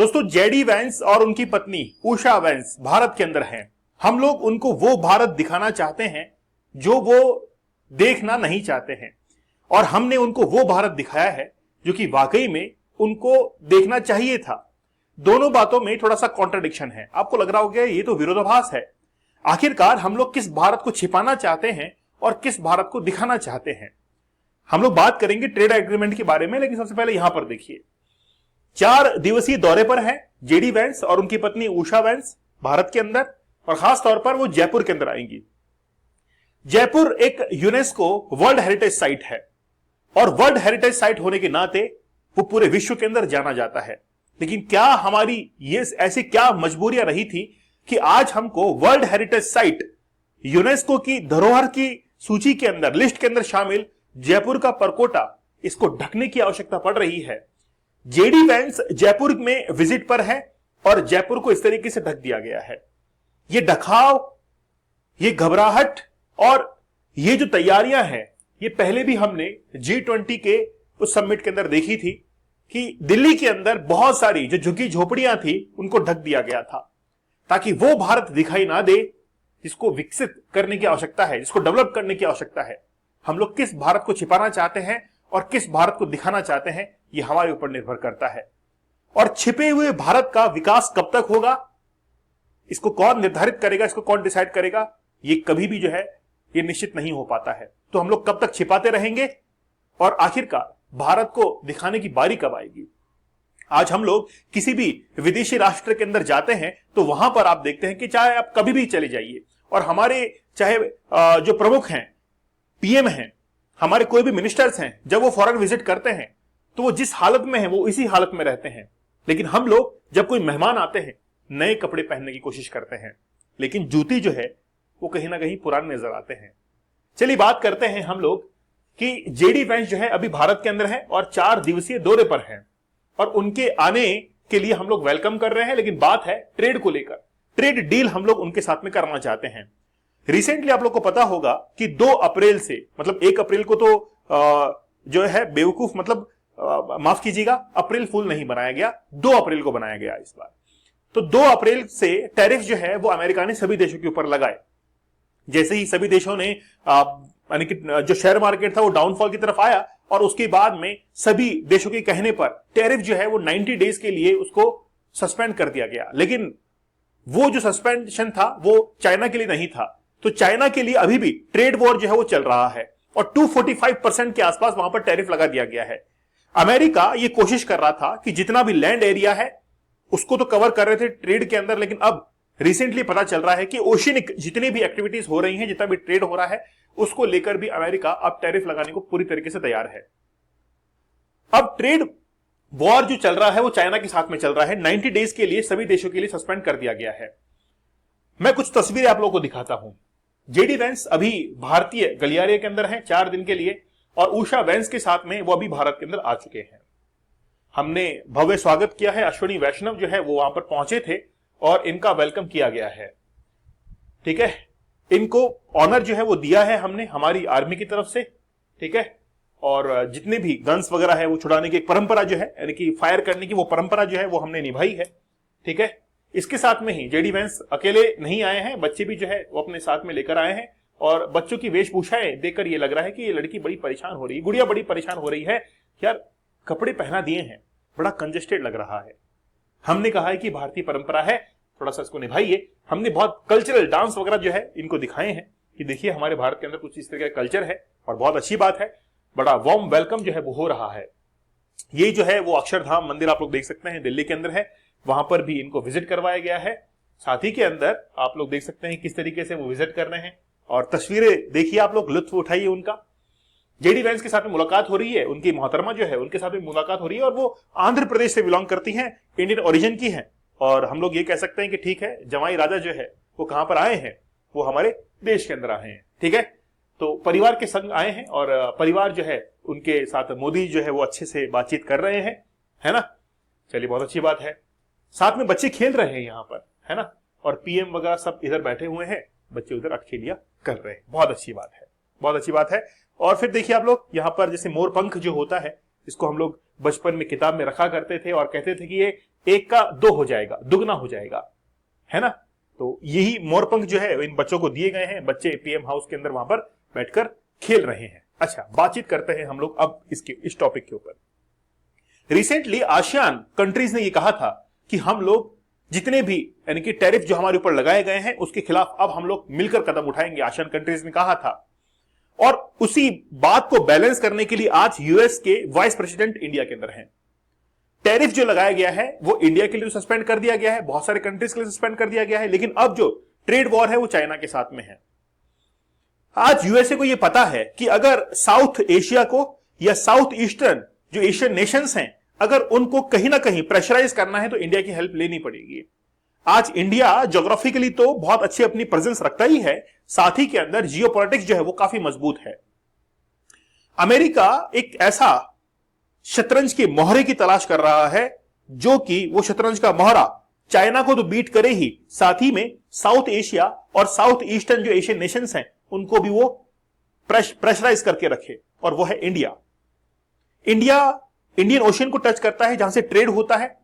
दोस्तों, JD Vance और उनकी पत्नी उषा वैंस भारत के अंदर हैं। हम लोग उनको वो भारत दिखाना चाहते हैं जो वो देखना नहीं चाहते हैं, और हमने उनको वो भारत दिखाया है जो कि वाकई में उनको देखना चाहिए था। दोनों बातों में थोड़ा सा कॉन्ट्रडिक्शन है। आपको लग रहा होगा ये तो विरोधाभास है। आखिरकार हम लोग किस भारत को छिपाना चाहते हैं और किस भारत को दिखाना चाहते हैं। हम लोग बात करेंगे ट्रेड एग्रीमेंट के बारे में, लेकिन सबसे पहले यहां पर देखिए, 4 दिवसीय दौरे पर है जेडी वैंस और उनकी पत्नी उषा वैंस भारत के अंदर, और खास तौर पर वो जयपुर के अंदर आएंगी। जयपुर एक यूनेस्को वर्ल्ड हेरिटेज साइट है, और वर्ल्ड हेरिटेज साइट होने के नाते वो पूरे विश्व के अंदर जाना जाता है। लेकिन क्या हमारी ये ऐसी क्या मजबूरियां रही थी कि आज हमको वर्ल्ड हेरिटेज साइट यूनेस्को की धरोहर की सूची के अंदर, लिस्ट के अंदर शामिल जयपुर का परकोटा, इसको ढकने की आवश्यकता पड़ रही है। जेडी वैंस जयपुर में विजिट पर है और जयपुर को इस तरीके से ढक दिया गया है। ये ढकाव, ये घबराहट और ये जो तैयारियां हैं, ये पहले भी हमने G20 के उस समिट के अंदर देखी थी कि दिल्ली के अंदर बहुत सारी जो झुग्गी झोपड़ियां थी उनको ढक दिया गया था, ताकि वो भारत दिखाई ना दे जिसको विकसित करने की आवश्यकता है, जिसको डेवलप करने की आवश्यकता है। हम लोग किस भारत को छिपाना चाहते हैं और किस भारत को दिखाना चाहते हैं, ये हमारे ऊपर निर्भर करता है। और छिपे हुए भारत का विकास कब तक होगा, इसको कौन निर्धारित करेगा, इसको कौन डिसाइड करेगा, ये कभी भी जो है ये निश्चित नहीं हो पाता है। तो हम लोग कब तक छिपाते रहेंगे और आखिरकार भारत को दिखाने की बारी कब आएगी। आज हम लोग किसी भी विदेशी राष्ट्र के अंदर जाते हैं तो वहां पर आप देखते हैं कि चाहे आप कभी भी चले जाइए, और हमारे चाहे जो प्रमुख हैं, पीएम हैं, हमारे कोई भी मिनिस्टर्स हैं, जब वो फॉरेन विजिट करते हैं तो वो जिस हालत में है वो इसी हालत में रहते हैं। लेकिन हम लोग जब कोई मेहमान आते हैं नए कपड़े पहनने की कोशिश करते हैं, लेकिन जूती जो है वो कहीं ना कहीं पुराने नजर आते हैं। चलिए बात करते हैं हम लोग कि जेडी वैंस जो है अभी भारत के अंदर है और 4 दिवसीय दौरे पर है, और उनके आने के लिए हम लोग वेलकम कर रहे हैं। लेकिन बात है ट्रेड को लेकर, ट्रेड डील हम लोग उनके साथ में करना चाहते हैं। रिसेंटली आप लोग को पता होगा कि 2 अप्रैल से, मतलब 1 अप्रैल को तो जो है बेवकूफ, मतलब माफ कीजिएगा, अप्रैल फूल नहीं बनाया गया, 2 अप्रैल को बनाया गया इस बार। तो 2 अप्रैल से टैरिफ जो है वो अमेरिका ने सभी देशों के ऊपर लगाए। जैसे ही सभी देशों ने यानी कि जो शेयर मार्केट था वो डाउनफॉल की तरफ आया, और उसके बाद में सभी देशों के कहने पर टैरिफ जो है वो 90 डेज के लिए उसको सस्पेंड कर दिया गया। लेकिन वो जो सस्पेंशन था वो चाइना के लिए नहीं था, तो चाइना के लिए अभी भी ट्रेड वॉर जो है वो चल रहा है, और 245% के आसपास वहां पर टैरिफ लगा दिया गया है। अमेरिका ये कोशिश कर रहा था कि जितना भी लैंड एरिया है उसको तो कवर कर रहे थे ट्रेड के अंदर, लेकिन अब रिसेंटली पता चल रहा है कि ओशियनिक जितनी भी एक्टिविटीज हो रही हैं, जितना भी ट्रेड हो रहा है, उसको लेकर भी अमेरिका अब टैरिफ लगाने को पूरी तरीके से तैयार है। अब ट्रेड वॉर जो चल रहा है वो चाइना के साथ में चल रहा है। 90 डेज के लिए सभी देशों के लिए सस्पेंड कर दिया गया है। मैं कुछ तस्वीरें आप लोगों को दिखाता हूं। जेडी वैंस अभी भारतीय गलियारे के अंदर हैं 4 दिन के लिए, और उषा वैंस के साथ में वो अभी भारत के अंदर आ चुके हैं। हमने भव्य स्वागत किया है, अश्विनी वैष्णव जो है वो वहां पर पहुंचे थे और इनका वेलकम किया गया है। ठीक है, इनको ऑनर जो है वो दिया है हमने हमारी आर्मी की तरफ से। ठीक है, और जितने भी गन्स वगैरह है वो छुड़ाने की एक परंपरा जो है, यानी कि फायर करने की वो परंपरा जो है वो हमने निभाई है। ठीक है, इसके साथ में ही जेडी वैंस अकेले नहीं आए हैं, बच्चे भी जो है वो अपने साथ में लेकर आए हैं, और बच्चों की वेशभूषाएं देखकर ये लग रहा है कि ये लड़की बड़ी परेशान हो रही है, गुड़िया बड़ी परेशान हो रही है। यार, कपड़े पहना दिए हैं, बड़ा कंजेस्टेड लग रहा है। हमने कहा है कि भारतीय परंपरा है, थोड़ा सा इसको निभाइए। हमने बहुत कल्चरल डांस वगैरह जो है इनको दिखाए हैं कि देखिए हमारे भारत के अंदर कुछ इस तरह का कल्चर है, और बहुत अच्छी बात है। बड़ा वार्म वेलकम जो है वो हो रहा है। ये जो है वो अक्षरधाम मंदिर आप लोग देख सकते हैं, दिल्ली के अंदर है, वहां पर भी इनको विजिट करवाया गया है। साथ ही के अंदर आप लोग देख सकते हैं किस तरीके से वो विजिट कर रहे हैं, और तस्वीरें देखिए आप लोग, लुत्फ उठाइए उनका। जेडी वैंस के साथ में मुलाकात हो रही है, उनकी मोहतरमा जो है उनके साथ में मुलाकात हो रही है, और वो आंध्र प्रदेश से बिलोंग करती हैं, इंडियन ओरिजिन की हैं, और हम लोग ये कह सकते हैं कि ठीक है, जमाई राजा जो है वो कहां पर आए हैं, वो हमारे देश के अंदर आए हैं। ठीक है, तो परिवार के संग आए हैं, और परिवार जो है उनके साथ मोदी जो है वो अच्छे से बातचीत कर रहे हैं, है ना। चलिए, बहुत अच्छी बात है। साथ में बच्चे खेल रहे हैं यहाँ पर, है ना, और पीएम वगैरह सब इधर बैठे हुए हैं, बच्चे उधर अखेलियां कर रहे हैं। बहुत अच्छी बात है, बहुत अच्छी बात है। और फिर देखिए आप लोग, यहाँ पर जैसे मोर पंख जो होता है, इसको हम लोग बचपन में किताब में रखा करते थे और कहते थे कि ये एक का दो हो जाएगा, दुगना हो जाएगा, है ना। तो यही मोरपंख जो है इन बच्चों को दिए गए हैं, बच्चे पीएम हाउस के अंदर वहां पर बैठकर खेल रहे हैं। अच्छा, बातचीत करते हैं हम लोग अब इस टॉपिक के ऊपर। रिसेंटली आसियान कंट्रीज ने यह कहा था कि हम लोग जितने भी यानी कि टैरिफ जो हमारे ऊपर लगाए गए हैं उसके खिलाफ अब हम लोग मिलकर कदम उठाएंगे, आसियान कंट्रीज ने कहा था। और उसी बात को बैलेंस करने के लिए आज यूएस के वाइस प्रेसिडेंट इंडिया के अंदर हैं। टैरिफ जो लगाया गया है वो इंडिया के लिए सस्पेंड कर दिया गया है, बहुत सारे कंट्रीज के लिए सस्पेंड कर दिया गया है, लेकिन अब जो ट्रेड वॉर है वो चाइना के साथ में है। आज यूएसए को यह पता है कि अगर साउथ एशिया को या साउथ ईस्टर्न जो एशियन नेशंस हैं, अगर उनको कहीं ना कहीं प्रेशराइज करना है तो इंडिया की हेल्प लेनी पड़ेगी। आज इंडिया ज्योग्राफिकली तो बहुत अच्छी अपनी प्रेजेंस रखता ही है, साथ ही के अंदर जियोपॉलिटिक्स जो है वो काफी मजबूत है। अमेरिका एक ऐसा शतरंज के मोहरे की तलाश कर रहा है जो कि वो शतरंज का मोहरा चाइना को तो बीट करे ही, साथ ही में साउथ एशिया और साउथ ईस्टर्न जो एशियन नेशंस हैं उनको भी वो प्रेशराइज करके रखे, और वो है इंडिया। इंडियन ओशियन को टच करता है जहां से ट्रेड होता है,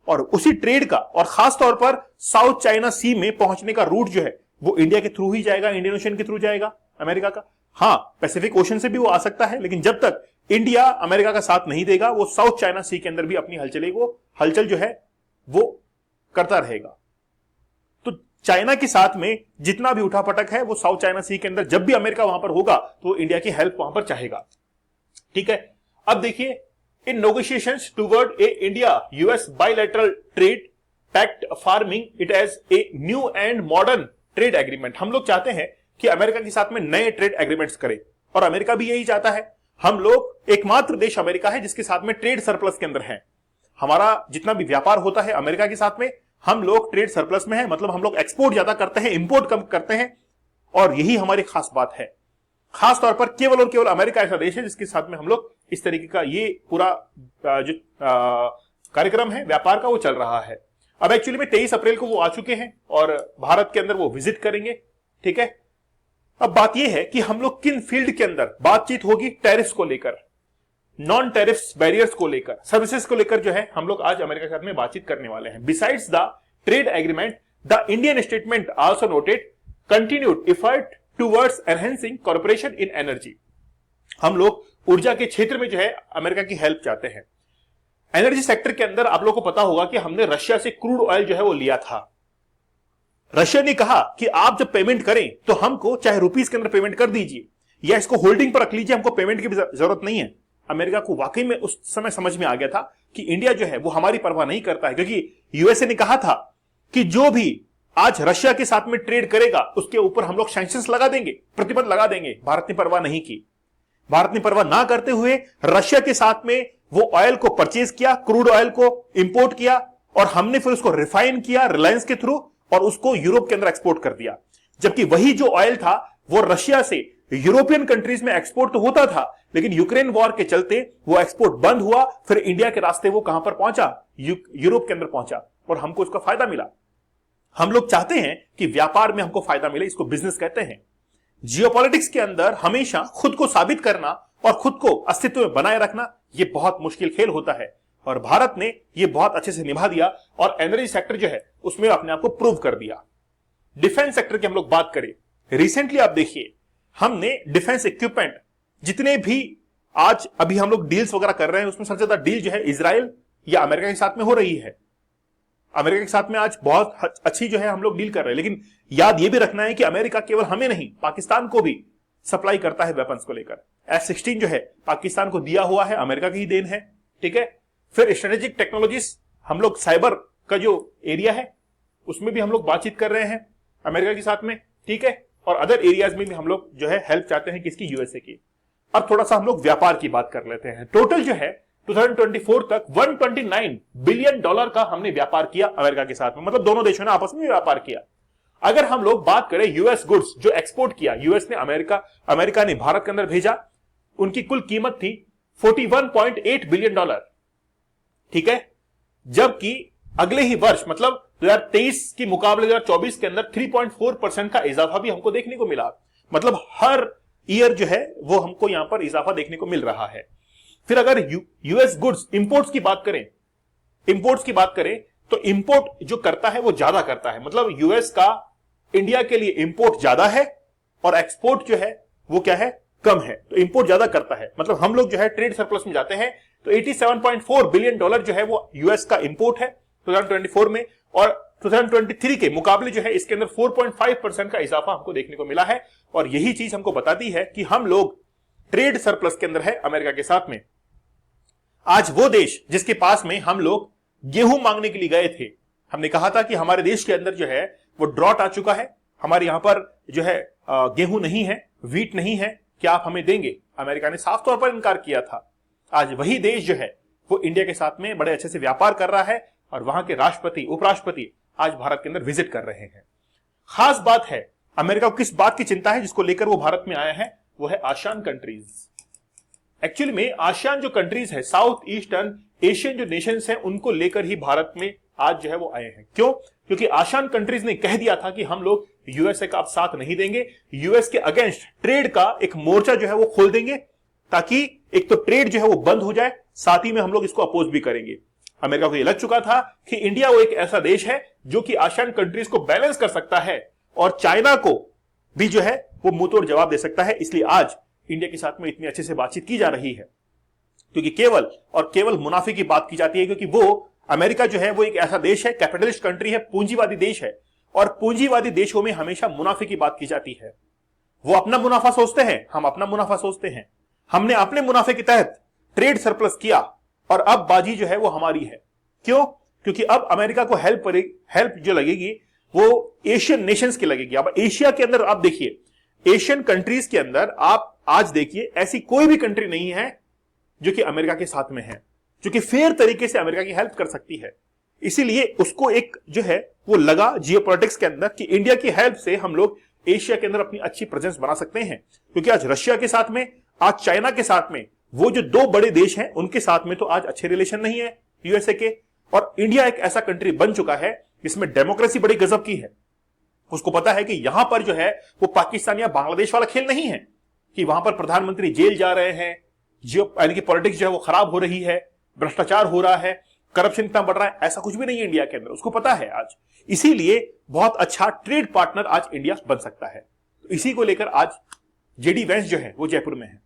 और उसी ट्रेड का और खास तौर पर साउथ चाइना सी में पहुंचने का रूट जो है वो इंडिया के थ्रू ही जाएगा, इंडियन ओशियन के थ्रू जाएगा अमेरिका का। हां, पैसिफिक ओशन से भी वो आ सकता है, लेकिन जब तक इंडिया अमेरिका का साथ नहीं देगा वो साउथ चाइना सी के अंदर भी अपनी हलचल जो है वो करता रहेगा। तो चाइना के साथ में जितना भी उठापटक है वो साउथ चाइना सी के अंदर, जब भी अमेरिका वहां पर होगा तो इंडिया की हेल्प वहां पर चाहेगा। ठीक है, अब देखिए, in negotiations toward a India US bilateral trade pact forming it as a new and modern trade agreement. हम लोग चाहते हैं कि अमेरिका के साथ में नए ट्रेड एग्रीमेंट्स करें, और अमेरिका भी यही चाहता है। हम लोग एकमात्र देश अमेरिका है जिसके साथ में ट्रेड सरप्लस के अंदर है। हमारा जितना भी व्यापार होता है अमेरिका के साथ में, हम लोग ट्रेड सरप्लस में है, मतलब हम लोग एक्सपोर्ट ज्यादा करते हैं, इंपोर्ट कम करते हैं, और यही हमारी खास बात है। खास तौर पर केवल और केवल अमेरिका ऐसा देश है जिसके साथ में हम लोग इस तरीके का ये पूरा जो कार्यक्रम है व्यापार का वो चल रहा है। अब एक्चुअली में 23 अप्रैल को वो आ चुके हैं और भारत के अंदर वो विजिट करेंगे। ठीक है, अब बात यह है कि हम लोग किन फील्ड के अंदर बातचीत होगी, टैरिफ्स को लेकर, नॉन टैरिफ्स बैरियर्स को लेकर, सर्विसेज को लेकर जो है हम लोग आज अमेरिका के साथ में बातचीत करने वाले हैं। Besides the trade agreement, the Indian statement also noted continued effort towards enhancing corporation in energy. हम लोग ऊर्जा के क्षेत्र में जो है अमेरिका की हेल्प चाहते हैं। एनर्जी सेक्टर के अंदर आप लोगों को पता होगा कि हमने रशिया से क्रूड ऑयल जो है वो लिया था। रशिया ने कहा कि आप जब पेमेंट करें तो हमको चाहे रुपीस के अंदर पेमेंट कर दीजिए या इसको होल्डिंग पर रख लीजिए, हमको पेमेंट की भी जरूरत नहीं है। अमेरिका को वाकई में उस समय समझ में आ गया था कि इंडिया जो है वो हमारी परवाह नहीं करता है, क्योंकि यूएसए ने कहा था कि जो भी आज रशिया के साथ में ट्रेड करेगा उसके ऊपर हम लोग सैंक्शंस लगा देंगे, प्रतिबंध लगा देंगे। भारत ने परवाह नहीं की। भारत ने परवाह ना करते हुए रशिया के साथ में वो ऑयल को परचेज किया, क्रूड ऑयल को इंपोर्ट किया, और हमने फिर उसको रिफाइन किया रिलायंस के थ्रू और उसको यूरोप के अंदर एक्सपोर्ट कर दिया। जबकि वही जो ऑयल था वो रशिया से यूरोपियन कंट्रीज में एक्सपोर्ट तो होता था, लेकिन यूक्रेन वॉर के चलते वो एक्सपोर्ट बंद हुआ। फिर इंडिया के रास्ते वो कहां पर पहुंचा, यूरोप के अंदर पहुंचा, और हमको उसका फायदा मिला। हम लोग चाहते हैं कि व्यापार में हमको फायदा मिले, इसको बिजनेस कहते हैं। जियोपॉलिटिक्स के अंदर हमेशा खुद को साबित करना और खुद को अस्तित्व में बनाए रखना ये बहुत मुश्किल खेल होता है, और भारत ने ये बहुत अच्छे से निभा दिया और एनर्जी सेक्टर जो है उसमें अपने आप को प्रूव कर दिया। डिफेंस सेक्टर की हम लोग बात करें, रिसेंटली आप देखिए हमने डिफेंस इक्विपमेंट जितने भी आज अभी हम लोग डील्स वगैरह कर रहे हैं उसमें सबसे ज्यादा डील जो है इजराइल या अमेरिका के साथ में हो रही है। अमेरिका के साथ में आज बहुत अच्छी जो है हम लोग डील कर रहे हैं, लेकिन याद ये भी रखना है कि अमेरिका केवल हमें नहीं पाकिस्तान को भी सप्लाई करता है वेपन्स को लेकर। F-16 जो है पाकिस्तान को दिया हुआ है, अमेरिका की ही देन है। ठीक है, फिर स्ट्रेटेजिक टेक्नोलॉजीज, हम लोग साइबर का जो एरिया है उसमें भी हम लोग बातचीत कर रहे हैं अमेरिका के साथ में। ठीक है, और अदर एरियाज में भी हम लोग जो है हेल्प चाहते हैं, किसकी, यूएसए की। अब थोड़ा सा हम लोग व्यापार की बात कर लेते हैं। टोटल जो है 2024 तक $129 बिलियन का हमने व्यापार किया अमेरिका के साथ में, मतलब दोनों देशों ने आपस में व्यापार किया। अगर हम लोग बात करें यूएस गुड्स जो एक्सपोर्ट किया, यूएस ने अमेरिका ने भारत के अंदर भेजा, उनकी कुल कीमत थी $41.8 बिलियन। ठीक है, जबकि अगले ही वर्ष मतलब 2023 की मुकाबले 2024 के अंदर 3.4% का इजाफा भी हमको देखने को मिला। मतलब हर ईयर जो है वो हमको यहां पर इजाफा देखने को मिल रहा है। फिर अगर यूएस गुड्स इंपोर्ट्स की बात करें इंपोर्ट्स की बात करें तो इंपोर्ट जो करता है वो ज्यादा करता है, मतलब यूएस का इंडिया के लिए इंपोर्ट ज्यादा है और एक्सपोर्ट जो है वो क्या है, कम है। तो इंपोर्ट ज्यादा करता है, मतलब हम लोग जो है ट्रेड सरप्लस में जाते हैं। तो 87.4 बिलियन डॉलर जो है वो यूएस का इंपोर्ट है 2024 में, और 2023 के मुकाबले जो है इसके अंदर 4.5% का इजाफा हमको देखने को मिला है। और यही चीज हमको बताती है कि हम लोग ट्रेड सरप्लस के अंदर है अमेरिका के साथ में। आज वो देश जिसके पास में हम लोग गेहूं मांगने के लिए गए थे, हमने कहा था कि हमारे देश के अंदर जो है वो ड्रॉट आ चुका है, हमारे यहां पर जो है गेहूं नहीं है, व्हीट नहीं है, क्या आप हमें देंगे? अमेरिका ने साफ तौर पर इनकार किया था। आज वही देश जो है वो इंडिया के साथ में बड़े अच्छे से व्यापार कर रहा है और वहां के राष्ट्रपति, उपराष्ट्रपति आज भारत के अंदर विजिट कर रहे हैं। खास बात है, अमेरिका को किस बात की चिंता है जिसको लेकर वो भारत में आया है, वो है आसियान कंट्रीज। एक्चुअली में आसियान जो कंट्रीज है, साउथ ईस्टर्न एशियन जो नेशंस हैं, उनको लेकर ही भारत में आज जो है वो आए हैं। क्यों? क्योंकि आसियान कंट्रीज ने कह दिया था कि हम लोग यूएसए का आप साथ नहीं देंगे, यूएस के अगेंस्ट ट्रेड का एक मोर्चा जो है वो खोल देंगे, ताकि एक तो ट्रेड जो है वो बंद हो जाए, साथ ही में हम लोग इसको अपोज भी करेंगे। अमेरिका को यह लग चुका था कि इंडिया वो एक ऐसा देश है जो कि आसियान कंट्रीज को बैलेंस कर सकता है और चाइना को भी जो है वो मुंहतोड़ जवाब दे सकता है। इसलिए आज इंडिया के साथ में इतनी अच्छे से बातचीत की जा रही है, क्योंकि केवल और केवल मुनाफे की बात की जाती है। क्योंकि वो अमेरिका जो है वो एक ऐसा देश है, कैपिटलिस्ट कंट्री है, पूंजीवादी देश है, और पूंजीवादी देशों में हमेशा मुनाफे की बात की जाती है। वो अपना मुनाफा सोचते हैं, हम अपना मुनाफा सोचते हैं। हमने अपने मुनाफे के तहत ट्रेड सरप्लस किया और अब बाजी जो है वो हमारी है। क्यों? क्योंकि अब अमेरिका को हेल्प जो लगेगी वो एशियन नेशंस की लगेगी। अब एशिया के अंदर आप देखिए, एशियन कंट्रीज के अंदर आप आज देखिए, ऐसी कोई भी कंट्री नहीं है जो कि अमेरिका के साथ में है, जो कि फेयर तरीके से अमेरिका की हेल्प कर सकती है। इसीलिए उसको एक जो है वो लगा जियोपॉलिटिक्स के अंदर कि इंडिया की हेल्प से हम लोग एशिया के अंदर अपनी अच्छी प्रेजेंस बना सकते हैं। क्योंकि आज रशिया के साथ में, आज चाइना के साथ में, वो जो दो बड़े देश हैं उनके साथ में तो आज अच्छे रिलेशन नहीं है यूएसए के। और इंडिया एक ऐसा कंट्री बन चुका है जिसमें डेमोक्रेसी बड़ी गजब की है। उसको पता है कि यहां पर जो है वो पाकिस्तान या बांग्लादेश वाला खेल नहीं है कि वहां पर प्रधानमंत्री जेल जा रहे हैं, यानी कि पॉलिटिक्स जो है वो खराब हो रही है, भ्रष्टाचार हो रहा है, करप्शन इतना बढ़ रहा है। ऐसा कुछ भी नहीं है इंडिया के अंदर, उसको पता है आज। इसीलिए बहुत अच्छा ट्रेड पार्टनर आज इंडिया बन सकता है। तो इसी को लेकर आज जेडी वेंस जो है वो जयपुर में है,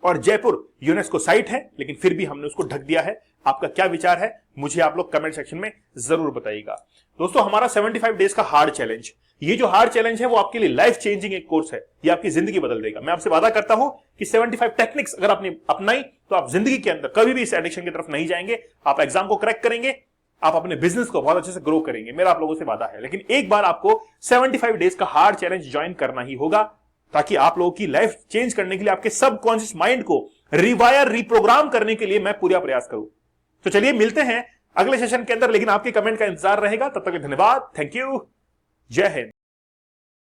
और जयपुर यूनेस्को साइट है, लेकिन फिर भी हमने उसको ढक दिया है। आपका क्या विचार है मुझे आप लोग कमेंट सेक्शन में जरूर बताइएगा। दोस्तों, हमारा 75 डेज का हार्ड चैलेंज, ये जो हार्ड चैलेंज है वो आपके लिए लाइफ चेंजिंग एक कोर्स है, ये आपकी जिंदगी बदल देगा। मैं आपसे वादा करता हूं कि 75 टेक्निक्स अगर आपने अपनाई तो आप जिंदगी के अंदर कभी भी इस एडिक्शन की तरफ नहीं जाएंगे। आप एग्जाम को क्रैक करेंगे, आप अपने बिजनेस को बहुत अच्छे से ग्रो करेंगे, मेरा आप लोगों से वादा है। लेकिन एक बार आपको 75 डेज का हार्ड चैलेंज ज्वाइन करना ही होगा, ताकि आप लोगों की लाइफ चेंज करने के लिए, आपके सबकॉन्शियस माइंड को रिवायर, रिप्रोग्राम करने के लिए मैं पूरा प्रयास करूं। तो चलिए मिलते हैं अगले सेशन के अंदर, लेकिन आपके कमेंट का इंतजार रहेगा। तब तक धन्यवाद, थैंक यू, जय हिंद।